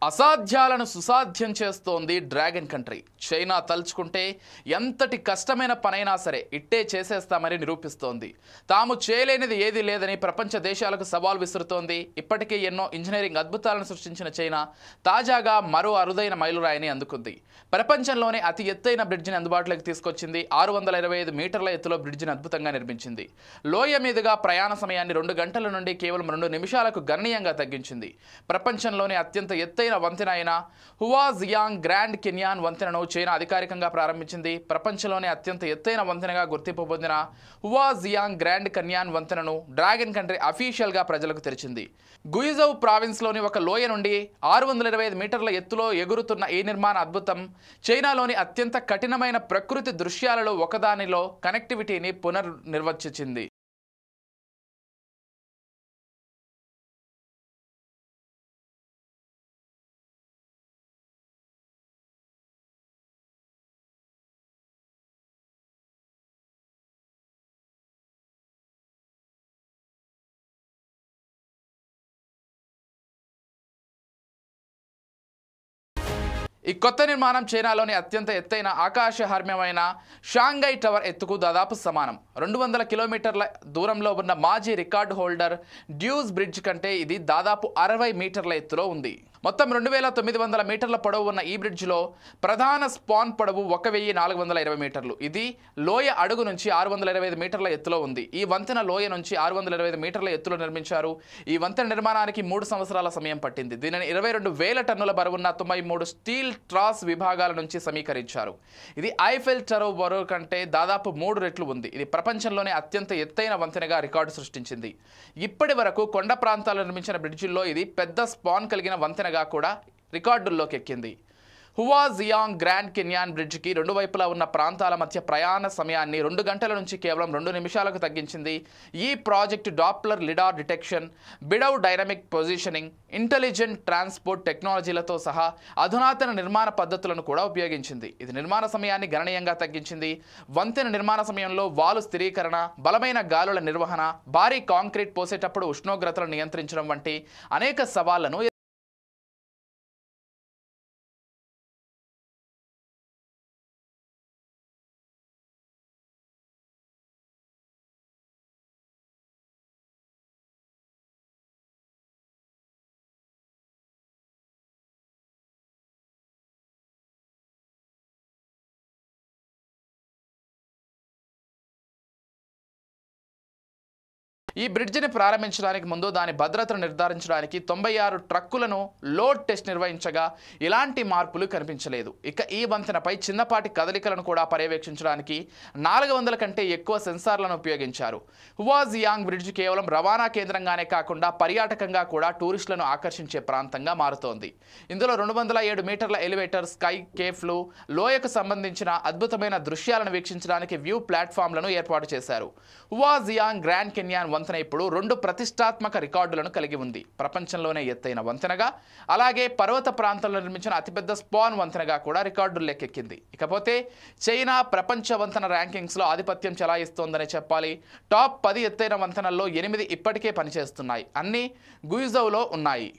అసాధ్యాలను సుసాధ్యం చేస్తోంది dragon country. China తలుచుకుంటే ఎంతటి కష్టమైన పనైనా సరే ఇట్టే చేసేస్తామని నిరూపిస్తోంది. తాము చేయలేనిది ఏదీ లేదని ప్రపంచ దేశాలకు సవాల్ విసురుతోంది. ఇప్పటికే ఎన్నో ఇంజనీరింగ్ అద్భుతాలను సృష్టించిన చైనా తాజాగా మరో అరుదైన మైలురాయిని అందుకుంది. ప్రపంచంలోనే అతి ఎత్తైన బ్రిడ్జిని అందుబాటులోకి తీసుకొచ్చింది. 625 మీటర్ల ఎత్తులో బ్రిడ్జిని అద్భుతంగా నిర్మించింది. లోయ మీదుగా ప్రయాణ సమయాన్ని 2 గంటల నుండి కేవలం 2 నిమిషాలకు గణనీయంగా తగ్గించింది. ప్రపంచంలోని అత్యంత ఎత్తైన వంతెన అయిన హువాజియాంగ్ గ్రాండ్ కెన్యాన్ వంతెనను చైనా అధికారికంగా ప్రారంభించింది. ప్రపంచంలోనే అత్యంత ఎత్తైన వంతెనగా గుర్తింపు పొందిన హువాజియాంగ్ గ్రాండ్ కెన్యాన్ వంతెనను డ్రాగన్ కంట్రీ అఫీషియల్ గా ప్రజలకు తెరిచింది. గుయిజౌ ప్రావిన్స్ లోని ఒక లోయ నుండి 625 మీటర్ల ఎత్తులో ఎగురుతున్న ఈ నిర్మాణ అద్భుతం చైనాలోని అత్యంత కఠినమైన ప్రకృతి దృశ్యాలలో ఒకదానిలో కనెక్టివిటీని పునర్నిర్వచించింది. ఈ కొత్త నిర్మాణం చైనాలోని అత్యంత ఎత్తైన ఆకాశహర్మ్యమైన షాంఘై టవర్ ఎత్తుకు దాదాపు సమానం. 200 కిలోమీటర్ల దూరంలో ఉన్న మాజీ రికార్డు హోల్డర్ డ్యూస్ బ్రిడ్జ్ కంటే ఇది దాదాపు 60 మీటర్ల ఎత్తులో ఉంది. మొత్తం 2900 మీటర్ల పొడవు ఉన్న ఈ బ్రిడ్జ్లో ప్రధాన స్పాన్ పొడవు 1420 మీటర్లు. ఇది లోయ అడుగు నుంచి 625 మీటర్ల ఎత్తులో ఉంది. ఈ వంతెన లోయ నుంచి 625 మీటర్ల ఎత్తులో నిర్మించారు. ఈ వంతెన నిర్మాణానికి 3 సంవత్సరాల సమయం పట్టింది. దీనిని 22,000 టన్నుల బరువున్న 93 స్టీల్ ట్రాస్ విభాగాల నుంచి సమీకరించారు. ఇది ఐఫెల్ టవర్ బరువు కంటే దాదాపు 3 రెట్లు ఉంది. ఇది ప్రపంచంలోనే అత్యంత ఎత్తైన వంతెనగా రికార్డు సృష్టించింది. ఇప్పటి వరకు కొండ ప్రాంతాల్లో నిర్మించిన బ్రిడ్జిల్లో ఇది పెద్ద స్పాన్ కలిగిన వంతెనగా కూడా రికార్డుల్లోకి ఎక్కింది. హువాజియాంగ్ గ్రాండ్ కెన్యాన్ బ్రిడ్జికి 2 వైపులా ఉన్న ప్రాంతాల మధ్య ప్రయాణ సమయాన్ని 2 గంటల నుంచి కేవలం 2 నిమిషాలకు తగ్గించింది. ఈ project Doppler lidar detection, BeiDou dynamic positioning, intelligent transport టెక్నాలజీలతో సహా అధునాతన నిర్మాణ పద్ధతులను కూడా ఉపయోగించింది. ఇది నిర్మాణ సమయాన్ని గణనీయంగా తగ్గించింది. వంతెన నిర్మాణ సమయంలో వాలు స్థిరీకరణ, బలమైన గాలుల నిర్వహణ, భారీ కాంక్రీట్ పోసేటప్పుడు ఉష్ణోగ్రతలను నియంత్రించడం వంటి అనేక సవాళ్లను ఈ బ్రిడ్జిని ప్రారంభించడానికి ముందు దాని భద్రతను నిర్ధారించడానికి 96 ట్రక్కులను లోడ్ టెస్ట్ నిర్వహించగా ఇలాంటి మార్పులు కనిపించలేదు. ఇక ఈ వంతెనపై చిన్నపాటి కదలికలను కూడా పర్యవేక్షించడానికి 400 కంటే ఎక్కువ సెన్సార్లను ఉపయోగించారు. హువాజియాంగ్ బ్రిడ్జ్ కేవలం రవాణా కేంద్రంగానే కాకుండా పర్యాటకంగా కూడా టూరిస్టులను ఆకర్షించే ప్రాంతంగా మారుతోంది. ఇందులో 207 మీటర్ల ఎలివేటర్, స్కై కేఫ్లు, లోయకు సంబంధించిన అద్భుతమైన దృశ్యాలను వీక్షించడానికి వ్యూ ప్లాట్ఫామ్లను ఏర్పాటు చేశారు. హువాజియాంగ్ గ్రాండ్ కెన్యాన్ వంతెన ఇప్పుడు 2 ప్రతిష్టాత్మక రికార్డులను కలిగి ఉంది. ప్రపంచంలోనే ఎత్తైన వంతెనగా, అలాగే పర్వత ప్రాంతంలో నిర్మించిన అతిపెద్ద స్పాన్ వంతెనగా కూడా రికార్డులు లెక్కెక్కింది. ఇకపోతే చైనా ప్రపంచ వంతెన ర్యాంకింగ్స్లో ఆధిపత్యం చెలాయిస్తోందని చెప్పాలి. టాప్ 10 ఎత్తైన వంతెనల్లో 8 ఇప్పటికే పనిచేస్తున్నాయి. అన్నీ గుయిజౌలో ఉన్నాయి.